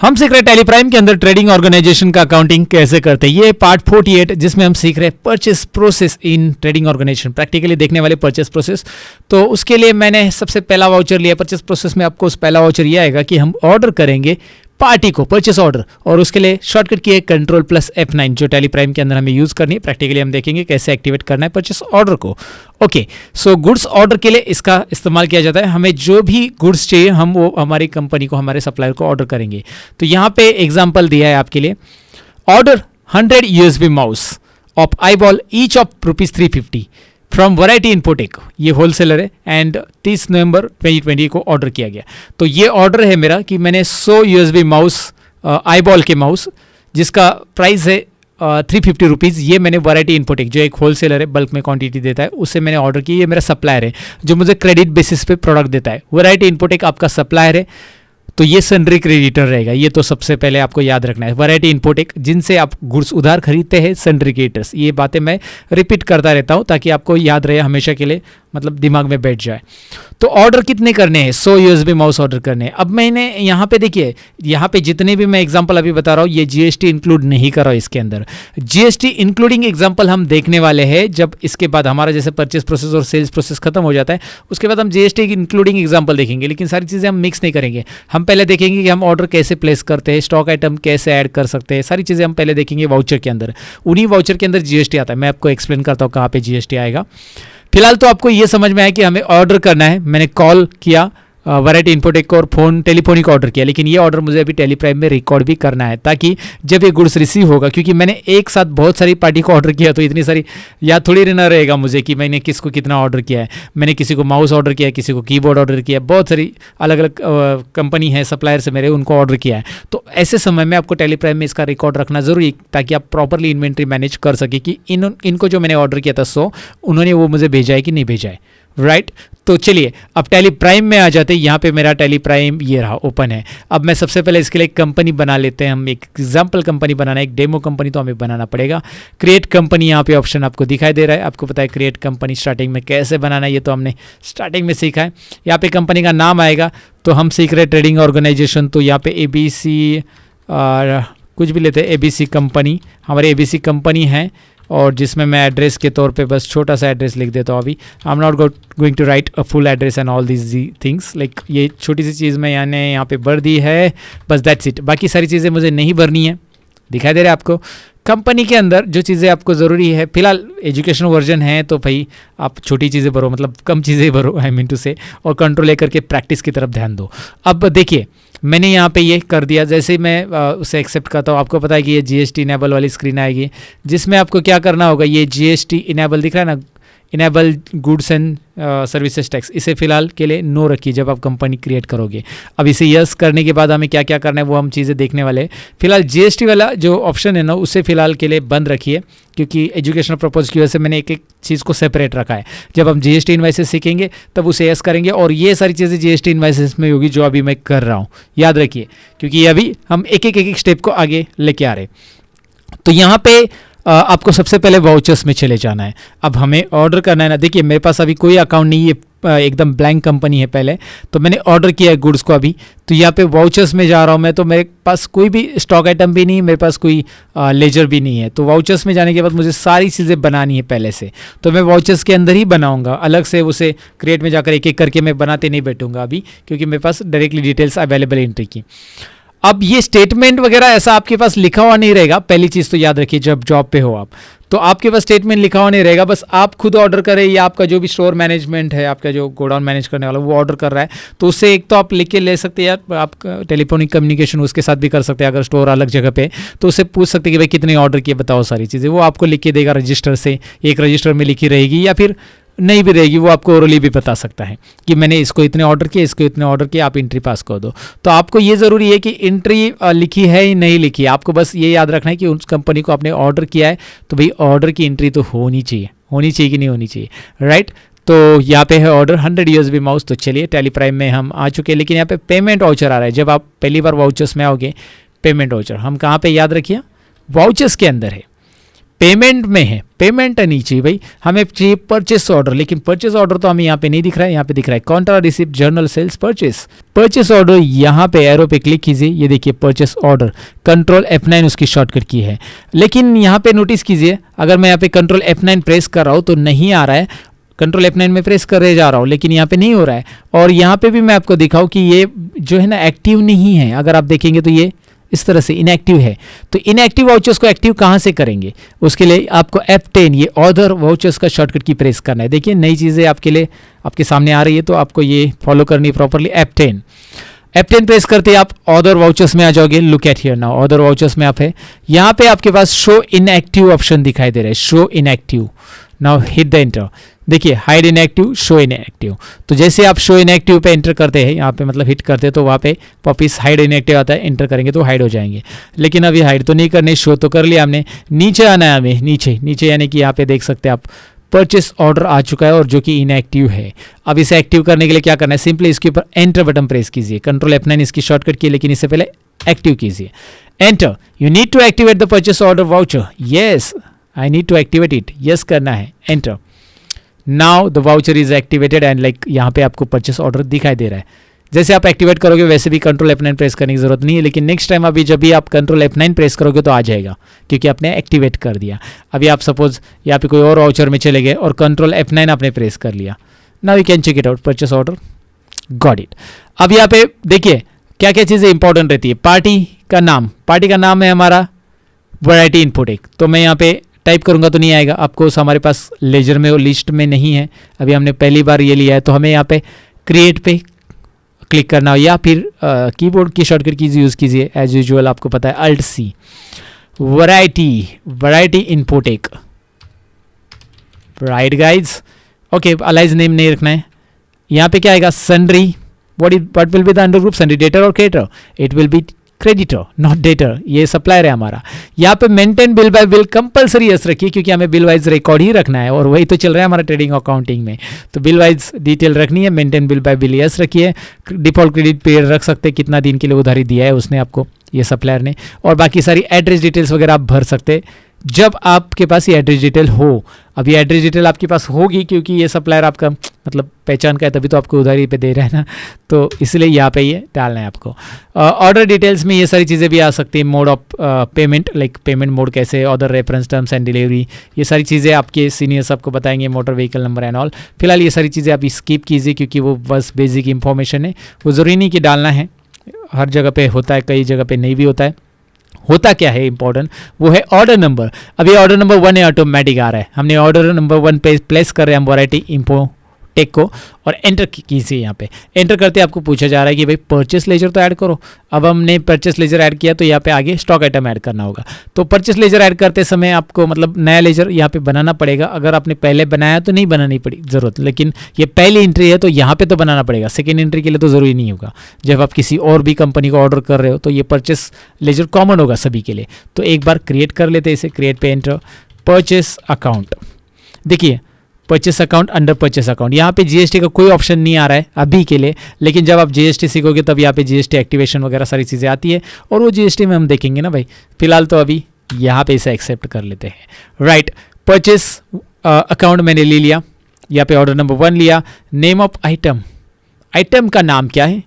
हम सीख रहे हैं टैली प्राइम के अंदर ट्रेडिंग ऑर्गेनाइजेशन का अकाउंटिंग कैसे करते हैं। ये पार्ट 48 जिसमें हम सीख रहे हैं purchase process in trading organisation, practically देखने वाले परचेस प्रोसेस। तो उसके लिए मैंने सबसे पहला वाउचर लिया। परचेस प्रोसेस में आपको उस पहला वाउचर ये आएगा कि हम ऑर्डर करेंगे पार्टी को परचेस ऑर्डर, और उसके लिए शॉर्टकट की है Ctrl+F9 जो टैली प्राइम के अंदर हमें यूज करनी है। प्रैक्टिकली हम देखेंगे कैसे एक्टिवेट करना है परचेस ऑर्डर को। ओके, सो गुड्स ऑर्डर के लिए इसका इस्तेमाल किया जाता है। हमें जो भी गुड्स चाहिए हम वो हमारी कंपनी को, हमारे सप्लायर को ऑर्डर करेंगे। तो यहाँ पे एग्जाम्पल दिया है आपके लिए, order 100 USB mouse of eyeball each of ₹350 from variety infotech. ये होलसेलर है एंड 30 नवंबर 2020 को ऑर्डर किया गया। तो ये ऑर्डर है मेरा कि मैंने 100 USB माउस आईबॉल के माउस जिसका प्राइस है ₹350, ये मैंने वैरायटी इन्फोटेक जो एक होलसेलर है, बल्क में क्वांटिटी देता है, उससे मैंने ऑर्डर की। ये मेरा सप्लायर है जो मुझे क्रेडिट बेसिस पे प्रोडक्ट देता है। वैरायटी इन्फोटेक आपका सप्लायर है, तो ये सन्ड्री क्रेडिटर रहेगा। ये तो सबसे पहले आपको याद रखना है। वैरायटी इन्फोटेक जिनसे आप गुड्स उधार खरीदते हैं, सन्ड्री क्रेडिटर्स। ये बातें मैं रिपीट करता रहता हूँ ताकि आपको याद रहे हमेशा के लिए, मतलब दिमाग में बैठ जाए। तो ऑर्डर कितने करने हैं? 100 USB माउस ऑर्डर करने हैं। अब मैंने यहाँ पे देखिए, यहाँ पे जितने भी मैं एग्जांपल अभी बता रहा हूँ ये GST इंक्लूड नहीं कर रहा हूँ इसके अंदर। GST इंक्लूडिंग एग्जांपल हम देखने वाले हैं जब इसके बाद हमारा जैसे परचेस प्रोसेस और सेल्स प्रोसेस खत्म हो जाता है, उसके बाद हम GST इंक्लूडिंग एग्जाम्पल देखेंगे। लेकिन सारी चीज़ें हम मिक्स नहीं करेंगे। हम पहले देखेंगे कि हम ऑर्डर कैसे प्लेस करते हैं, स्टॉक आइटम कैसे ऐड कर सकते हैं, सारी चीज़ें हम पहले देखेंगे वाउचर के अंदर। उन्हीं वाउचर के अंदर GST आता है। मैं आपको एक्सप्लेन करता हूँ कहाँ पे GST आएगा। फिलहाल तो आपको ये समझ में आया कि हमें ऑर्डर करना है। मैंने कॉल किया वैरायटी इन्फोटेक को और टेलीफोनिक ऑर्डर किया, लेकिन ये ऑर्डर मुझे अभी टैली प्राइम में रिकॉर्ड भी करना है ताकि जब ये गुड्स रिसीव होगा, क्योंकि मैंने एक साथ बहुत सारी पार्टी को ऑर्डर किया तो इतनी सारी याद थोड़ी रहना रहेगा मुझे कि मैंने किसको कितना ऑर्डर किया है। मैंने किसी को माउस ऑर्डर किया, किसी को कीबोर्ड ऑर्डर किया, बहुत सारी अलग अलग कंपनी है सप्लायर से मेरे, उनको ऑर्डर किया है। तो ऐसे समय में आपको टैली प्राइम में इसका रिकॉर्ड रखना जरूरी ताकि आप प्रॉपरली इन्वेंट्री मैनेज कर सके कि इनको जो मैंने ऑर्डर किया था 100, उन्होंने वो मुझे भेजा है कि नहीं भेजा है, राइट। तो चलिए अब टैली प्राइम में आ जाते हैं। यहाँ पे मेरा टैली प्राइम ये रहा, ओपन है। अब मैं सबसे पहले इसके लिए एक कंपनी बना लेते हैं। हम एक एग्जाम्पल कंपनी बनाना है, एक डेमो कंपनी तो हमें बनाना पड़ेगा। क्रिएट कंपनी यहाँ पे ऑप्शन आपको दिखाई दे रहा है। आपको पता है क्रिएट कंपनी स्टार्टिंग में कैसे बनाना है, ये तो हमने स्टार्टिंग में सीखा है। यहाँ पे कंपनी का नाम आएगा, तो हम सीख रहे हैं ट्रेडिंग ऑर्गेनाइजेशन, तो यहाँ पे ABC कुछ भी लेते हैं, ABC कंपनी हमारी ABC कंपनी है, और जिसमें मैं एड्रेस के तौर पे बस छोटा सा एड्रेस लिख देता हूँ। अभी I am not going to write a full address and all this things, like ये छोटी सी चीज़ मैं यहाँ पे भर दी है, बस दैट्स इट। बाकी सारी चीज़ें मुझे नहीं भरनी है। दिखाई दे रहा है आपको कंपनी के अंदर जो चीज़ें आपको ज़रूरी है। फिलहाल एजुकेशनल वर्जन है तो भाई आप छोटी चीज़ें भरो, मतलब कम चीज़ें भरो, आई मीन टू से, और कंट्रोल लेकर के प्रैक्टिस की तरफ ध्यान दो। अब देखिए मैंने यहाँ पे ये कर दिया। जैसे ही मैं उसे एक्सेप्ट करता हूँ, आपको पता है कि ये GST इनेबल वाली स्क्रीन आएगी, जिसमें आपको क्या करना होगा, ये GST इनेबल दिख रहा है ना, enable goods and services tax, इसे फिलहाल के लिए नो रखिए जब आप कंपनी क्रिएट करोगे। अब इसे यस करने के बाद हमें क्या क्या करना है वो हम चीज़ें देखने वाले हैं। फिलहाल GST वाला जो ऑप्शन है ना, उसे फिलहाल के लिए बंद रखिए, क्योंकि एजुकेशनल पर्पज़ की वजह से मैंने एक एक चीज़ को सेपरेट रखा है। जब हम GST इनवाइसेस सीखेंगे तब उसे यस करेंगे, और ये सारी चीज़ें GST इनवाइसेस में होगी जो अभी मैं कर रहा हूँ, याद रखिए, क्योंकि अभी हम एक एक स्टेप को आगे लेके आ रहे। तो यहाँ पे आपको सबसे पहले वाउचर्स में चले जाना है। अब हमें ऑर्डर करना है ना, देखिए मेरे पास अभी कोई अकाउंट नहीं है, एकदम ब्लैंक कंपनी है पहले, तो मैंने ऑर्डर किया है गुड्स को अभी। तो यहाँ पे वाउचर्स में जा रहा हूँ मैं, तो मेरे पास कोई भी स्टॉक आइटम भी नहीं, मेरे पास कोई लेजर भी नहीं है। तो वाउचर्स में जाने के बाद मुझे सारी चीज़ें बनानी है पहले से, तो मैं वाउचर्स के अंदर ही बनाऊंगा, अलग से उसे क्रिएट में जाकर एक एक करके मैं बनाते नहीं बैठूंगा अभी, क्योंकि मेरे पास डायरेक्टली डिटेल्स अवेलेबल एंट्री की। अब ये स्टेटमेंट वगैरह ऐसा आपके पास लिखा हुआ नहीं रहेगा। पहली चीज़ तो याद रखिए, जब जॉब पे हो आप, तो आपके पास स्टेटमेंट लिखा हुआ नहीं रहेगा। बस आप खुद ऑर्डर करें, या आपका जो भी स्टोर मैनेजमेंट है, आपका जो गोडाउन मैनेज करने वाला वो ऑर्डर कर रहा है, तो उससे एक तो आप लिख के ले सकते हैं, या आप टेलीफोनिक कम्युनिकेशन उसके साथ भी कर सकते हैं। अगर स्टोर अलग जगह पे तो उससे पूछ सकते हैं कि भाई कितने ऑर्डर किए बताओ, सारी चीज़ें वो आपको लिख के देगा रजिस्टर से। एक रजिस्टर में लिखी रहेगी, या फिर नहीं भी रहेगी, वो आपको ओरली भी बता सकता है कि मैंने इसको इतने ऑर्डर किए, इसको इतने ऑर्डर किए, आप एंट्री पास कर दो। तो आपको ये ज़रूरी है कि एंट्री लिखी है या नहीं लिखी है, आपको बस ये याद रखना है कि उस कंपनी को आपने ऑर्डर किया है, तो भाई ऑर्डर की एंट्री तो होनी चाहिए कि नहीं होनी चाहिए, राइट। तो यहाँ पे है ऑर्डर 100 USB माउस। तो चलिए टैली प्राइम में हम आ चुके हैं, लेकिन यहाँ पे पेमेंट वाउचर आ रहा है। जब आप पहली बार वाउचर्स में आओगे, पेमेंट वाउचर हम कहाँ पे, याद रखिए वाउचर्स के अंदर है। पेमेंट में है, पेमेंट है नीचे भाई, हमें चाहिए परचेस ऑर्डर, लेकिन परचेस ऑर्डर तो हमें यहाँ पे नहीं दिख रहा है, यहाँ पे दिख रहा है contra receipt journal sales purchase. Purchase order यहाँ पे एरो पे क्लिक कीजिए, ये देखिए परचेस ऑर्डर, कंट्रोल F9 उसकी शॉर्टकट की है। लेकिन यहाँ पे नोटिस कीजिए, अगर मैं यहाँ पे कंट्रोल F9 प्रेस कर रहा हूँ तो नहीं आ रहा है, कंट्रोल F9 में प्रेस करे जा रहा हूँ लेकिन यहाँ पे नहीं हो रहा है। और यहाँ पे भी मैं आपको दिखाऊँ कि ये जो है ना एक्टिव नहीं है, अगर आप देखेंगे तो ये इस तरह से इनएक्टिव है। तो इनएक्टिव वाउचर्स को एक्टिव कहाँ से करेंगे, उसके लिए आपको F10 ये ऑर्डर वाउचर्स का शॉर्टकट की प्रेस करना है। देखिए नई चीज़ें आपके लिए आपके सामने आ रही है, तो आपको ये फॉलो करनी है प्रॉपरली। F10 प्रेस करते ही आप ऑर्डर वाउचर्स में आ जाओगे। Look at here now, order vouchers में आप है, यहाँ पे आपके पास शो इनएक्टिव ऑप्शन दिखाई दे रहा है, show inactive. Now hit the enter, देखिए हाइड इनएक्टिव, शो इनएक्टिव। तो जैसे आप शो इनएक्टिव पे एंटर करते हैं, यहाँ पे मतलब हिट करते हैं, तो वहाँ पे वापिस हाइड इनएक्टिव आता है, एंटर करेंगे तो हाइड हो जाएंगे। लेकिन अभी हाइड तो नहीं करने, शो तो कर लिया हमने। नीचे आना है हमें, नीचे यानी कि यहाँ पे देख सकते हैं आप परचेस ऑर्डर आ चुका है और जो कि इनएक्टिव है। अब इसे एक्टिव करने के लिए क्या करना है, सिंपली इसके ऊपर एंटर बटन प्रेस कीजिए। कंट्रोल F9 इसकी शॉर्टकट की, लेकिन इससे पहले एक्टिव कीजिए। Enter, you need to activate the purchase order voucher. Yes, I need to activate it, yes करना है, enter. Now the voucher is activated and like यहाँ पे आपको परचेस ऑर्डर दिखाई दे रहा है। जैसे आप एक्टिवेट करोगे वैसे भी कंट्रोल F9 प्रेस करने की जरूरत नहीं है, लेकिन नेक्स्ट टाइम अभी जब भी आप कंट्रोल F9 प्रेस करोगे तो आ जाएगा, क्योंकि आपने एक्टिवेट कर दिया। अभी आप सपोज यहाँ पे कोई और वाउचर में चले गए और कंट्रोल F9 आपने प्रेस कर लिया। Now you can check it out, purchase order, got it. अब यहाँ पे देखिए क्या क्या चीज़ें इंपॉर्टेंट रहती है। पार्टी का नाम है हमारा वैरायटी इनपुट एक, तो मैं यहाँ पे टाइप करूंगा तो नहीं आएगा, आपको हमारे पास लेजर में और लिस्ट में नहीं है, अभी हमने पहली बार ये लिया है, तो हमें यहाँ पे क्रिएट पे क्लिक करना हो, या फिर कीबोर्ड की शॉर्टकट कीज यूज़ कीजिए एज यूजुअल, आपको पता है Alt C। वैरायटी इनपुट एक, right guys, okay. Alias name नहीं रखना है। यहाँ पे क्या आएगा, sundry, what will be the under group, sundry debtor और creditor, it will be creditor not debtor, ये सप्लायर है हमारा। यहाँ पे maintain bill by bill compulsory yes रखिए, क्योंकि हमें बिल वाइज रिकॉर्ड ही रखना है और वही तो चल रहा है हमारा ट्रेडिंग अकाउंटिंग में, तो बिल वाइज डिटेल रखनी है। Maintain bill by bill yes रखिए। डिफॉल्ट क्रेडिट पीरियड रख सकते हैं, कितना दिन के लिए उधारी दिया है उसने आपको, ये सप्लायर ने, और बाकी सारी एड्रेस डिटेल्स वगैरह आप भर सकते जब आपके पास ये एड्रेस डिटेल हो। अब ये एड्रेस डिटेल आपके पास होगी क्योंकि ये सप्लायर आपका मतलब पहचान का है, तभी तो आपको उधारी पे दे रहा है ना, तो इसलिए यहाँ पे ये डालना है आपको। ऑर्डर डिटेल्स में ये सारी चीज़ें भी आ सकती हैं। Mode of payment, like payment mode कैसे, order reference, terms and delivery, ये सारी चीज़ें आपके सीनियर्स आपको बताएंगे, motor vehicle number and all. फिलहाल ये सारी चीज़ें आप स्किप कीजिए क्योंकि वो बस बेसिक इंफॉर्मेशन है, वो ज़रूरी नहीं कि डालना है, हर जगह पे होता है, कई जगह पे नहीं भी होता है। होता क्या है इंपॉर्टेंट, वो है ऑर्डर नंबर। अब ये ऑर्डर नंबर 1 है, ऑटोमेटिक आ रहा है, हमने ऑर्डर नंबर 1 पे प्लेस कर रहे हैं हम वैरायटी इम्पो टेक को, और एंटर कीजिए। यहाँ पे एंटर करते आपको पूछा जा रहा है कि भाई परचेस लेजर तो ऐड करो। अब हमने परचेस लेजर ऐड किया तो यहाँ पे आगे स्टॉक आइटम ऐड करना होगा। तो परचेस लेजर ऐड करते समय आपको मतलब नया लेजर यहाँ पे बनाना पड़ेगा। अगर आपने पहले बनाया तो नहीं बनानी पड़ी जरूरत, लेकिन ये पहली एंट्री है तो यहाँ पे तो बनाना पड़ेगा। सेकेंड एंट्री के लिए तो ज़रूरी नहीं होगा। जब आप किसी और भी कंपनी को ऑर्डर कर रहे हो तो ये परचेस लेजर कॉमन होगा सभी के लिए। तो एक बार क्रिएट कर लेते हैं इसे, क्रिएट पे एंटर, परचेस अकाउंट। देखिए purchase account, under purchase account, यहाँ पे जीएसटी का कोई ऑप्शन नहीं आ रहा है अभी के लिए, लेकिन जब आप जीएसटी सीखोगे तब यहाँ पे जीएसटी एक्टिवेशन वगैरह सारी चीज़ें आती है, और वो जीएसटी में हम देखेंगे ना भाई। फिलहाल तो अभी यहाँ पे इसे एक्सेप्ट कर लेते हैं। राइट, परचेस अकाउंट मैंने ले लिया, यहाँ पे ऑर्डर नंबर 1 लिया। नेम ऑफ आइटम, आइटम का नाम क्या है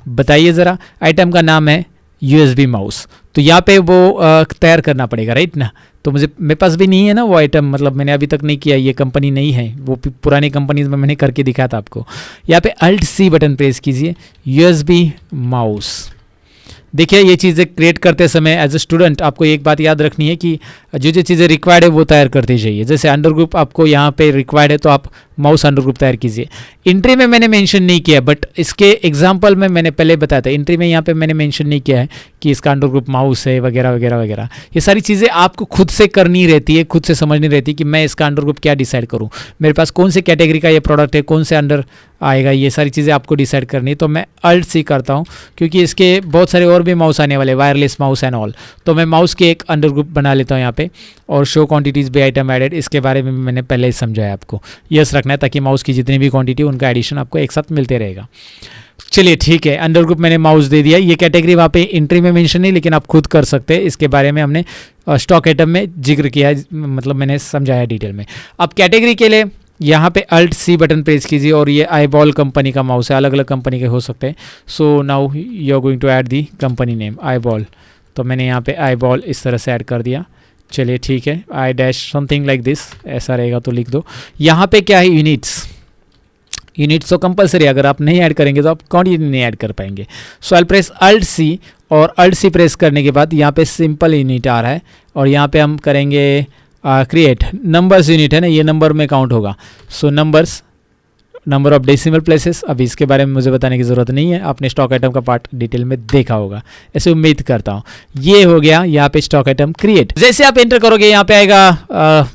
बताइए ज़रा। आइटम का नाम है USB माउस, तो यहाँ पे वो तैयार करना पड़ेगा, राइट ना। तो मेरे पास भी नहीं है ना वो आइटम, मतलब मैंने अभी तक नहीं किया, ये कंपनी नहीं है, वो पुरानी कंपनीज में मैंने करके दिखाया था आपको। यहाँ पे Alt C बटन प्रेस कीजिए, USB माउस। देखिए ये चीज़ें क्रिएट करते समय एज ए स्टूडेंट आपको एक बात याद रखनी है कि जो जो चीज़ें रिक्वायर्ड है वो तैयार करते जाइए। जैसे अंडर ग्रुप आपको यहाँ पे रिक्वायर्ड है तो आप माउस अंडर ग्रुप तैयार कीजिए। एंट्री में मैंने मेंशन नहीं किया, बट इसके एग्जांपल में मैंने पहले बताया था। एंट्री में यहाँ पे मैंने मेंशन नहीं किया है कि इसका अंडर ग्रुप माउस है वगैरह वगैरह वगैरह। ये सारी चीज़ें आपको खुद से करनी रहती है, खुद से समझनी रहती है कि मैं इसका अंडर ग्रुप क्या डिसाइड करूँ, मेरे पास कौन से कैटेगरी का ये प्रोडक्ट है, कौन से अंडर आएगा, ये सारी चीज़ें आपको डिसाइड करनी है। तो मैं Alt C करता हूँ क्योंकि इसके बहुत सारे और भी माउस आने वाले, वायरलेस माउस एंड ऑल। तो मैं माउस के एक अंडर ग्रुप बना लेता हूँ यहाँ पे, और show quantities by item added, इसके बारे में मैंने पहले ही समझाया आपको। यस रखना है ताकि माउस की जितनी भी क्वांटिटी उनका एडिशन आपको एक साथ मिलते रहेगा। चलिए ठीक है, अंडर ग्रुप मैंने माउस दे दिया। ये कैटेगरी वहाँ पे एंट्री में मेंशन नहीं, लेकिन आप खुद कर सकते हैं, इसके बारे में हमने स्टॉक आइटम में जिक्र किया है, मतलब मैंने समझाया डिटेल में। अब कैटेगरी के लिए यहाँ पे Alt C बटन प्रेस कीजिए और ये आईबॉल कंपनी का माउस है, अलग अलग कंपनी के हो सकते हैं। So now you are going to add the company name iBall, तो मैंने यहाँ पे आईबॉल इस तरह से ऐड कर दिया। चलिए ठीक है, I dash something like this, ऐसा रहेगा तो लिख दो। यहाँ पे क्या है, यूनिट्स तो कंपलसरी, अगर आप नहीं ऐड करेंगे तो आप क्वांटिटी नहीं ऐड कर पाएंगे। सो आई प्रेस Alt C, और Alt C प्रेस करने के बाद यहाँ पे सिंपल यूनिट आ रहा है और यहाँ पे हम करेंगे क्रिएट नंबर्स यूनिट है ना, ये नंबर में काउंट होगा। So number of decimal places, अभी इसके बारे में मुझे बताने की ज़रूरत नहीं है, आपने स्टॉक आइटम का पार्ट डिटेल में देखा होगा, ऐसे उम्मीद करता हूँ। ये हो गया यहाँ पे स्टॉक आइटम क्रिएट। जैसे आप एंटर करोगे यहाँ पे आएगा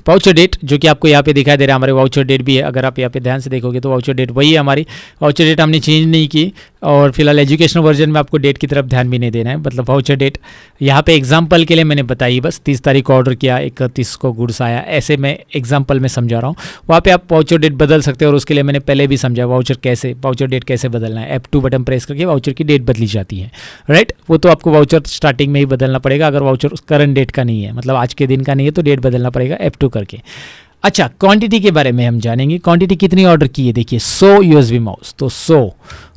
वाउचर डेट, जो कि आपको यहाँ पे दिखाई दे रहा है, हमारे वाउचर डेट भी है। अगर आप यहाँ पे ध्यान से देखोगे तो वाउचर डेट वही है हमारी, वाउचर डेट हमने चेंज नहीं की। और फिलहाल एजुकेशनल वर्जन में आपको डेट की तरफ ध्यान भी नहीं देना है, मतलब वाउचर डेट यहाँ पे एग्जाम्पल के लिए मैंने बताई, बस 30 तारीख को ऑर्डर किया, 31 को गुड्स आया, ऐसे मैं एग्जाम्पल में समझा रहा हूँ। वहाँ पे आप वाउचर डेट बदल सकते हो, और उसके लिए मैंने पहले भी समझा वाउचर डेट कैसे बदलना है। F2 बटन प्रेस करके वाउचर की डेट बदली जाती है, राइट। वो तो आपको वाउचर स्टार्टिंग में ही बदलना पड़ेगा, अगर वाउचर करंट डेट का नहीं है, मतलब आज के दिन का नहीं है, तो डेट बदलना पड़ेगा F2 करके। अच्छा, क्वांटिटी के बारे में हम जानेंगे, क्वांटिटी कितनी ऑर्डर की है। देखिए 100 USB माउस, तो 100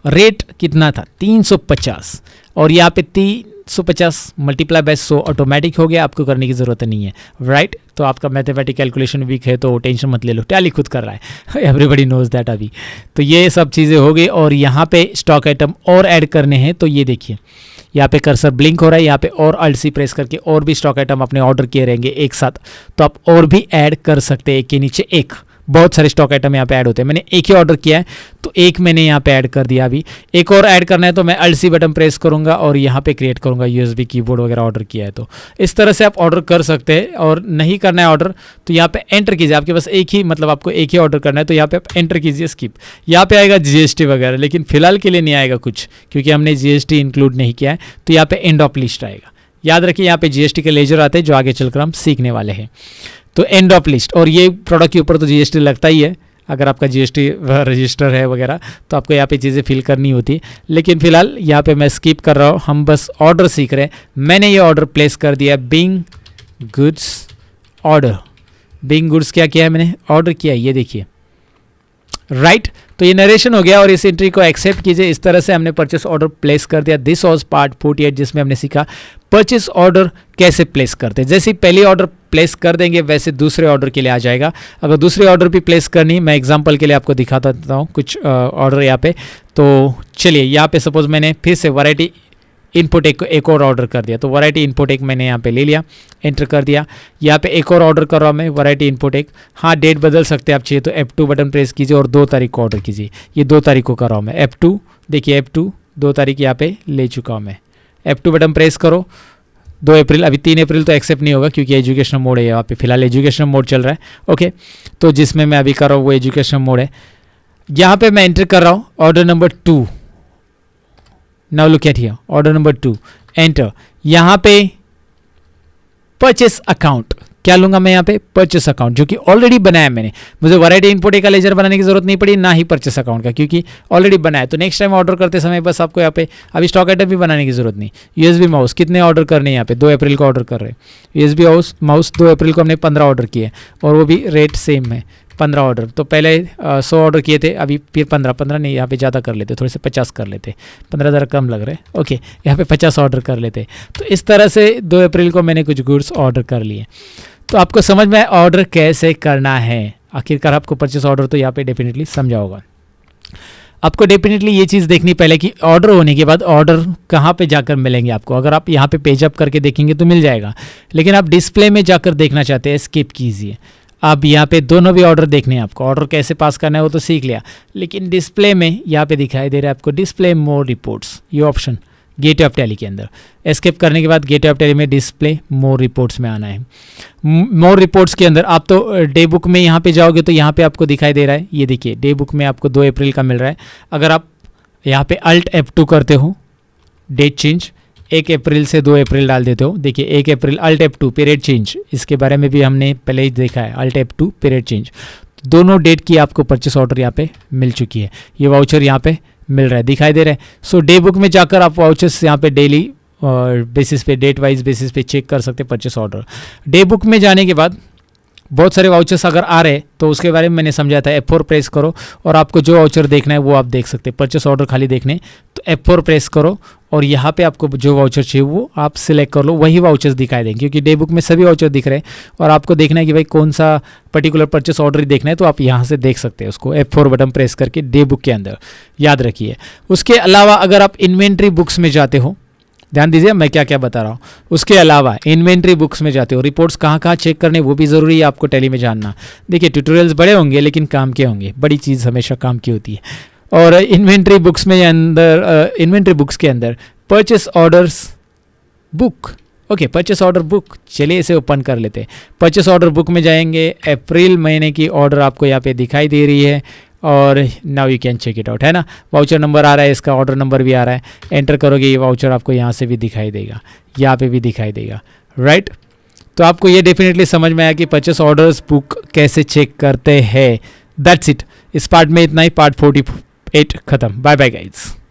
रेट कितना था 350, और यहाँ पे 350 मल्टीप्लाई बाय 100 ऑटोमेटिक हो गया, आपको करने की ज़रूरत नहीं है, राइट। तो आपका मैथमेटिक कैलकुलेशन वीक है तो टेंशन मत ले लो, टैली खुद कर रहा है, एवरीबडी नोज दैट अभी। तो ये सब चीज़ें हो गई, और यहाँ पे स्टॉक आइटम और ऐड करने हैं, तो ये देखिए यहाँ पे कर्सर ब्लिंक हो रहा है, यहाँ पे और Alt C प्रेस करके और भी स्टॉक आइटम अपने ऑर्डर किए रहेंगे एक साथ, तो आप और भी ऐड कर सकते हैं, एक के नीचे एक। बहुत सारे स्टॉक आइटम यहाँ पे ऐड होते हैं, मैंने एक ही ऑर्डर किया है तो एक मैंने यहाँ पे ऐड कर दिया। अभी एक और ऐड करना है तो मैं Alt C बटन प्रेस करूँगा और यहाँ पे क्रिएट करूँगा, USB कीबोर्ड वगैरह ऑर्डर किया है तो इस तरह से आप ऑर्डर कर सकते हैं। और नहीं करना है ऑर्डर तो यहाँ पे एंटर कीजिए, आपके पास एक ही, मतलब आपको एक ही ऑर्डर करना है तो यहाँ पे आप एंटर कीजिए, स्किप। यहाँ पे आएगा GST वगैरह, लेकिन फिलहाल के लिए नहीं आएगा कुछ, क्योंकि हमने GST इंक्लूड नहीं किया है। तो यहाँ पे एंड ऑफ लिस्ट आएगा, याद रखिए यहाँ पे GST के लेजर आते हैं जो आगे चलकर हम सीखने वाले हैं। तो एंड ऑफ लिस्ट, और ये प्रोडक्ट के ऊपर तो GST लगता ही है, अगर आपका GST रजिस्टर है वगैरह तो आपको यहाँ पे चीज़ें फिल करनी होती है, लेकिन फिलहाल यहाँ पे मैं स्किप कर रहा हूँ, हम बस ऑर्डर सीख रहे हैं। मैंने ये ऑर्डर प्लेस कर दिया, Bing goods order. Bing goods क्या किया है मैंने, ऑर्डर किया, ये देखिए, राइट। तो ये नरेशन हो गया और इस एंट्री को एक्सेप्ट कीजिए। इस तरह से हमने परचेस ऑर्डर प्लेस कर दिया। दिस वाज पार्ट 48, जिसमें हमने सीखा परचेस ऑर्डर कैसे प्लेस करते हैं। जैसे ही पहले ऑर्डर प्लेस कर देंगे वैसे दूसरे ऑर्डर के लिए आ जाएगा। अगर दूसरे ऑर्डर भी प्लेस करनी, मैं एग्जांपल के लिए आपको दिखाता हूँ कुछ ऑर्डर यहाँ पे। तो चलिए यहाँ पे सपोज मैंने फिर से वैरायटी इनपुट एक और ऑर्डर कर दिया, तो वैरायटी इनपुट एक मैंने यहाँ पे ले लिया, एंटर कर दिया। यहाँ पे एक और ऑर्डर कर रहा हूँ मैं, वैरायटी इनपुट एक। हाँ, डेट बदल सकते हैं आप चाहिए तो F2 बटन प्रेस कीजिए और 2 तारीख को ऑर्डर कीजिए। ये 2 तारीख को कर रहा हूँ मैं, F2 देखिए, F2 2 तारीख यहाँ पे ले चुका हूँ मैं। F2 बटन प्रेस करो, 2 अप्रैल, अभी 3 अप्रैल तो एक्सेप्ट नहीं होगा क्योंकि एजुकेशनल मोड है यहाँ पे, फिलहाल एजुकेशनल मोड चल रहा है। ओके, तो जिसमें मैं अभी कर रहा हूँ वो एजुकेशनल मोड है। यहाँ पे मैं एंटर कर रहा हूँ order number 2। Now look at here, order number 2, enter. यहाँ पे परचेस अकाउंट क्या लूंगा मैं, यहाँ पे परचेस अकाउंट जो कि ऑलरेडी बनाया है मैंने। मुझे वैरायटी इनपुट का लेजर बनाने की जरूरत नहीं पड़ी, ना ही परचेस अकाउंट का, क्योंकि ऑलरेडी बनाया है। तो नेक्स्ट टाइम ऑर्डर करते समय बस आपको यहाँ पे अभी स्टॉक आइटम भी बनाने की जरूरत नहीं। USB माउस कितने ऑर्डर करने हैं, यहाँ पे 2 अप्रैल को ऑर्डर कर रहे हैं। USB माउस 2 अप्रैल को हमने 15 ऑर्डर किए और वो भी रेट सेम है, 15 ऑर्डर। तो पहले 100 ऑर्डर किए थे, अभी फिर 15 नहीं, यहाँ पे ज़्यादा कर लेते, थोड़े से 50 कर लेते, 15 ज़रा कम लग रहे हैं। ओके, यहाँ पे 50 ऑर्डर कर लेते। तो इस तरह से 2 अप्रैल को मैंने कुछ गुड्स ऑर्डर कर लिए। तो आपको समझ में ऑर्डर कैसे करना है, आखिरकार आपको परचेस ऑर्डर तो यहाँ पे डेफिनेटली समझा होगा। आपको डेफिनेटली ये चीज़ देखनी पहले कि ऑर्डर होने के बाद ऑर्डर कहाँ पे जाकर मिलेंगे आपको। अगर आप यहाँ पे पेज अप करके देखेंगे तो मिल जाएगा, लेकिन आप डिस्प्ले में जाकर देखना चाहते हैं, स्किप कीजिए। अब यहाँ पे दोनों भी ऑर्डर देखने हैं आपको, ऑर्डर कैसे पास करना है वो तो सीख लिया, लेकिन डिस्प्ले में यहाँ पे दिखाई दे रहा है आपको डिस्प्ले मोर रिपोर्ट्स, ये ऑप्शन गेटवे ऑफ टैली के अंदर। एस्केप करने के बाद गेटवे ऑफ टैली में डिस्प्ले मोर रिपोर्ट्स में आना है। मोर रिपोर्ट्स के अंदर आप तो डे बुक में यहाँ पे जाओगे तो यहाँ पे आपको दिखाई दे रहा है, ये देखिए डे बुक में आपको 2 अप्रैल का मिल रहा है। अगर आप यहाँ पे Alt F2 करते हो, डेट चेंज 1 अप्रैल से 2 अप्रैल डाल देते हो, देखिए 1 अप्रैल Alt F2 पीरियड चेंज, इसके बारे में भी हमने पहले ही देखा है, Alt F2 पीरियड चेंज। दोनों डेट की आपको परचेस ऑर्डर यहाँ पे मिल चुकी है। ये वाउचर यहाँ पे मिल रहा है, दिखाई दे रहा है। सो डे बुक में जाकर आप वाउचर्स यहाँ पे डेली और बेसिस पे, डेट वाइज बेसिस पे चेक कर सकते परचेस ऑर्डर। डे बुक में जाने के बाद बहुत सारे वाउचर्स अगर आ रहे तो उसके बारे में मैंने समझाया था। F4 प्रेस करो और आपको जो वाउचर देखना है वो आप देख सकते हैं। परचेस ऑर्डर खाली देखने तो F4 प्रेस करो और यहाँ पे आपको जो वाउचर चाहिए वो आप सिलेक्ट कर लो, वही वाउचर्स दिखाई देंगे क्योंकि डे बुक में सभी वाउचर दिख रहे हैं और आपको देखना है कि भाई कौन सा पर्टिकुलर परचेस ऑर्डर देखना है तो आप यहाँ से देख सकते हैं उसको F4 बटन प्रेस करके डे बुक के अंदर, याद रखिए। उसके अलावा अगर आप इन्वेंट्री बुक्स में जाते हो, ध्यान दीजिए मैं क्या क्या बता रहा हूँ, उसके अलावा इन्वेंट्री बुक्स में जाते हो, रिपोर्ट्स कहाँ कहाँ चेक करने वो भी ज़रूरी है आपको टैली में जानना। देखिए ट्यूटोरियल्स बड़े होंगे लेकिन काम के होंगे, बड़ी चीज़ हमेशा काम की होती है। और इन्वेंट्री बुक्स में अंदर, इन्वेंट्री बुक्स के अंदर purchase orders book, okay purchase order book, चलिए इसे ओपन कर लेते हैं। परचेस ऑर्डर बुक में जाएंगे, अप्रैल महीने की ऑर्डर आपको यहाँ पे दिखाई दे रही है और now you can check it out, है ना। वाउचर नंबर आ रहा है, इसका ऑर्डर नंबर भी आ रहा है, एंटर करोगे ये वाउचर आपको यहाँ से भी दिखाई देगा, यहाँ पे भी दिखाई देगा, राइट। तो आपको ये डेफिनेटली समझ में आया कि परचेस ऑर्डर्स बुक कैसे चेक करते हैं। दैट्स इट, इस पार्ट में इतना ही। पार्ट 48 खत्म। Bye bye guys.